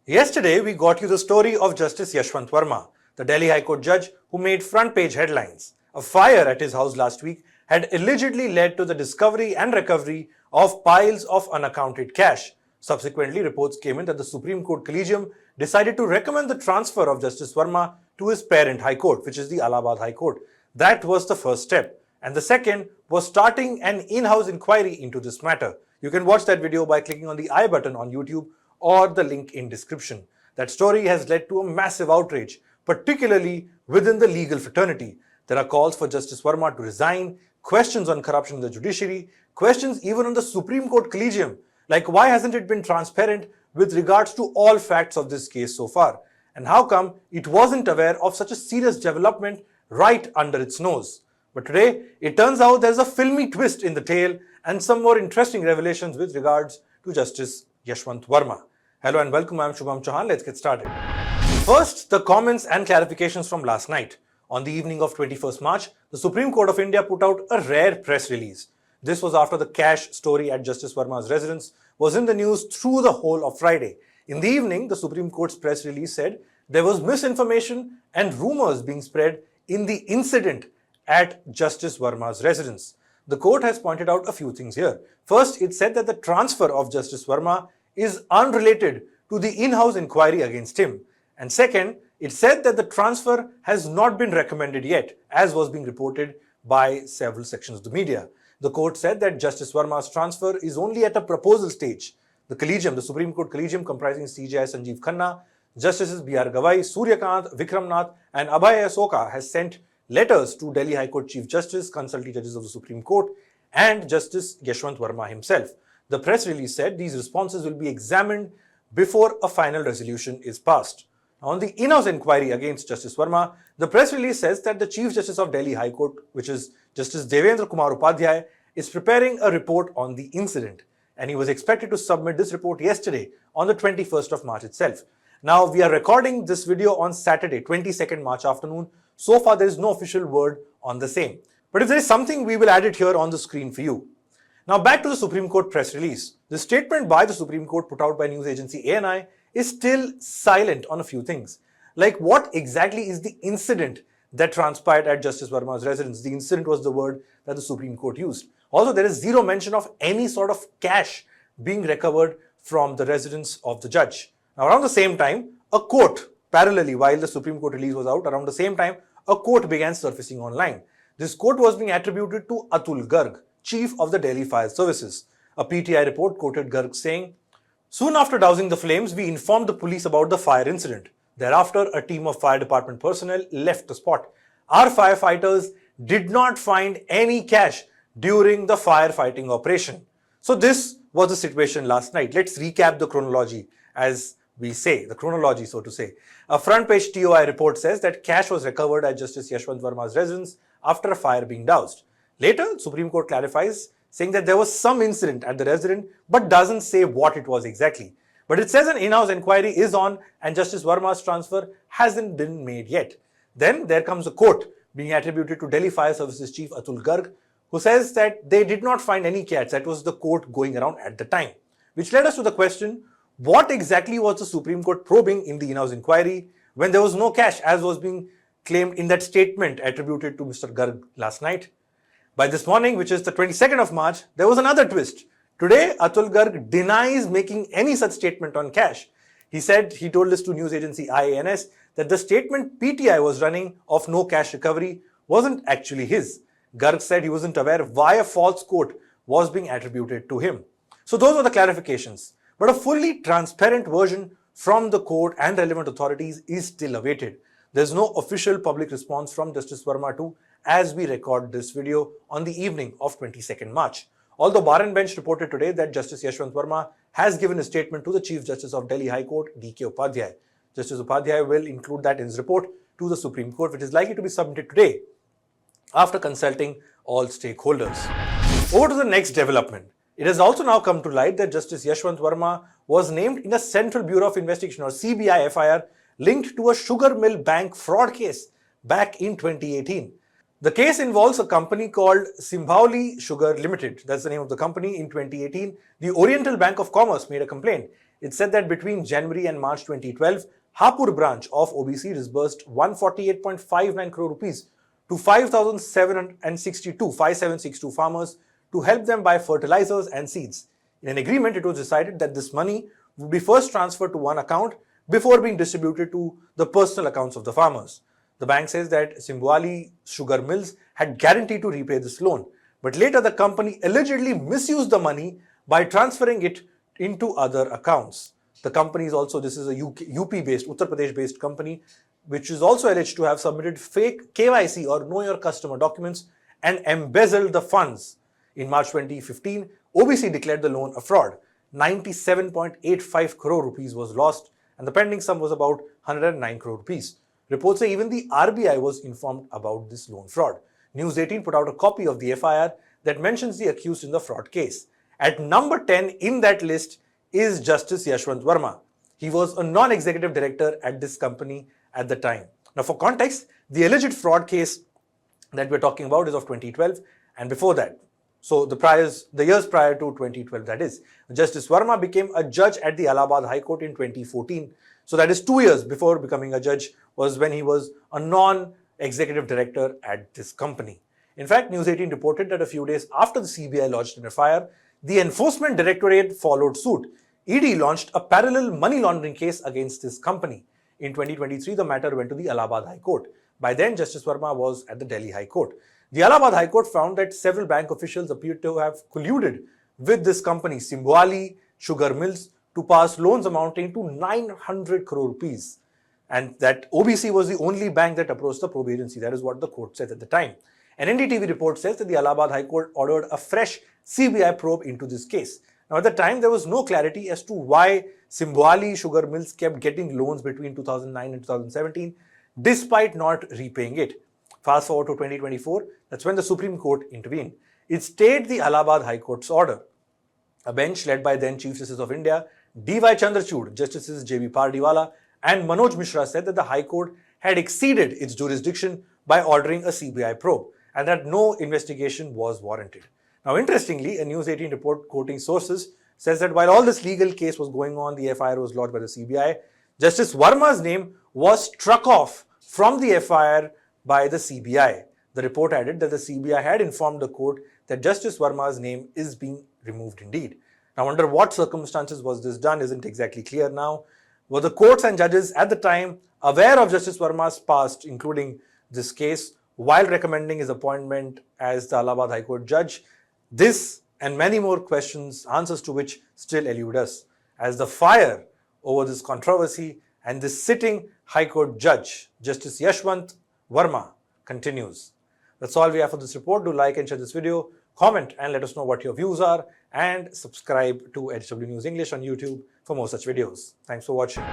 Yesterday, we got you the story of Justice Yashwant Varma, the Delhi High Court judge who made front-page headlines. A fire at his house last week had allegedly led to the discovery and recovery of piles of unaccounted cash. Subsequently, reports came in that the Supreme Court Collegium decided to recommend the transfer of Justice Varma to his parent High Court, which is the Allahabad High Court. That was the first step. And the second was starting an in-house inquiry into this matter. You can watch that video by clicking on the I button on YouTube or the link in description. That story has led to a massive outrage, particularly within the legal fraternity. There are calls for Justice Varma to resign, questions on corruption in the judiciary, questions even on the Supreme Court Collegium, like why hasn't it been transparent with regards to all facts of this case so far? And how come it wasn't aware of such a serious development right under its nose? But today, it turns out there's a filmy twist in the tale and some more interesting revelations with regards to Justice Yashwant Varma. Hello and welcome, I'm Shubham Chohan. Let's get started. First, the comments and clarifications from last night. On the evening of 21st March, the Supreme Court of India put out a rare press release. This was after the cash story at Justice Varma's residence was in the news through the whole of Friday. In the evening, the Supreme Court's press release said there was misinformation and rumours being spread in the incident at Justice Varma's residence. The court has pointed out a few things here. First, it said that the transfer of Justice Varma is unrelated to the in-house inquiry against him. And second, it said that the transfer has not been recommended yet, as was being reported by several sections of the media. The court said that Justice Varma's transfer is only at a proposal stage. The Collegium, the Supreme Court Collegium comprising CJI Sanjeev Khanna, Justices B.R. Gavai, Suryakant, Vikram Nath and Abhay Asoka has sent letters to Delhi High Court Chief Justice, consulting judges of the Supreme Court and Justice Yashwant Varma himself. The press release said these responses will be examined before a final resolution is passed. On the in-house inquiry against Justice Varma, the press release says that the Chief Justice of Delhi High Court, which is Justice Devendra Kumar Upadhyay, is preparing a report on the incident, and he was expected to submit this report yesterday on the 21st of March itself. Now, we are recording this video on Saturday, 22nd March afternoon. So far, there is no official word on the same. But if there is something, we will add it here on the screen for you. Now, back to the Supreme Court press release. The statement by the Supreme Court put out by news agency ANI is still silent on a few things. Like, what exactly is the incident that transpired at Justice Varma's residence? The incident was the word that the Supreme Court used. Also, there is zero mention of any sort of cash being recovered from the residence of the judge. Now, around the same time, a quote, parallelly, while the Supreme Court release was out, around the same time, a quote began surfacing online. This quote was being attributed to Atul Garg, Chief of the Delhi Fire Services. A PTI report quoted Garg saying, "Soon after dousing the flames, we informed the police about the fire incident. Thereafter, a team of fire department personnel left the spot. Our firefighters did not find any cash during the firefighting operation." So this was the situation last night. Let's recap the chronology, as we say, the chronology, so to say. A front-page TOI report says that cash was recovered at Justice Yashwant Varma's residence after a fire being doused. Later, Supreme Court clarifies, saying that there was some incident at the residence, but doesn't say what it was exactly. But it says an in-house inquiry is on and Justice Varma's transfer hasn't been made yet. Then there comes a quote being attributed to Delhi Fire Services Chief Atul Garg, who says that they did not find any cash. That was the quote going around at the time. Which led us to the question, what exactly was the Supreme Court probing in the in-house inquiry when there was no cash, as was being claimed in that statement attributed to Mr. Garg last night? By this morning, which is the 22nd of March, there was another twist. Today, Atul Garg denies making any such statement on cash. He told this to news agency IANS that the statement PTI was running of no cash recovery wasn't actually his. Garg said he wasn't aware why a false quote was being attributed to him. So those were the clarifications. But a fully transparent version from the court and relevant authorities is still awaited. There's no official public response from Justice Varma too, as we record this video on the evening of 22nd March. Although Bar and Bench reported today that Justice Yashwant Varma has given a statement to the Chief Justice of Delhi High Court, D.K. Upadhyay. Justice Upadhyay will include that in his report to the Supreme Court, which is likely to be submitted today after consulting all stakeholders. Over to the next development. It has also now come to light that Justice Yashwant Varma was named in a Central Bureau of Investigation or CBI FIR linked to a sugar mill bank fraud case back in 2018. The case involves a company called Simbhaoli Sugar Limited. That's the name of the company. In 2018, the Oriental Bank of Commerce made a complaint It said that between January and March 2012, Hapur branch of OBC disbursed 148.59 crore rupees to 5,762 farmers to help them buy fertilizers and seeds. In an agreement, it was decided that this money would be first transferred to one account before being distributed to the personal accounts of the farmers. The bank says that Simbwali Sugar Mills had guaranteed to repay this loan, but later the company allegedly misused the money by transferring it into other accounts. The company is also, this is a UP-based, Uttar Pradesh-based company, which is also alleged to have submitted fake KYC or Know Your Customer documents and embezzled the funds. In March 2015, OBC declared the loan a fraud. 97.85 crore rupees was lost and the pending sum was about 109 crore rupees. Reports say even the RBI was informed about this loan fraud. News 18 put out a copy of the FIR that mentions the accused in the fraud case. At number 10 in that list is Justice Yashwant Varma. He was a non-executive director at this company at the time. Now, for context, the alleged fraud case that we're talking about is of 2012 and before that. So the years prior to 2012, that is. Justice Varma became a judge at the Allahabad High Court in 2014. So that is 2 years before becoming a judge was when he was a non-executive director at this company. In fact, News 18 reported that a few days after the CBI lodged an FIR, the Enforcement Directorate followed suit. ED launched a parallel money laundering case against this company. In 2023, the matter went to the Allahabad High Court. By then, Justice Varma was at the Delhi High Court. The Allahabad High Court found that several bank officials appeared to have colluded with this company, Simbwali Sugar Mills, to pass loans amounting to 900 crore rupees. And that OBC was the only bank that approached the probe agency. That is what the court said at the time. An NDTV report says that the Allahabad High Court ordered a fresh CBI probe into this case. Now, at the time, there was no clarity as to why Simbwali Sugar Mills kept getting loans between 2009 and 2017, despite not repaying it. Fast forward to 2024, that's when the Supreme Court intervened. It stayed the Allahabad High Court's order. A bench led by then Chief Justice of India, D.Y. Chandrachud, Justices J.B. Pardiwala and Manoj Mishra said that the High Court had exceeded its jurisdiction by ordering a CBI probe and that no investigation was warranted. Now, interestingly, a News 18 report quoting sources says that while all this legal case was going on, the FIR was lodged by the CBI, Justice Varma's name was struck off from the FIR by the CBI. The report added that the CBI had informed the court that Justice Varma's name is being removed indeed. Now, under what circumstances was this done isn't exactly clear now. Were the courts and judges at the time aware of Justice Varma's past, including this case, while recommending his appointment as the Allahabad High Court judge? This and many more questions, answers to which still elude us, as the fire over this controversy and this sitting High Court judge, Justice Yashwant Varma, continues. That's all we have for this report. Do like and share this video, comment and let us know what your views are, and subscribe to HW News English on YouTube for more such videos. Thanks for watching.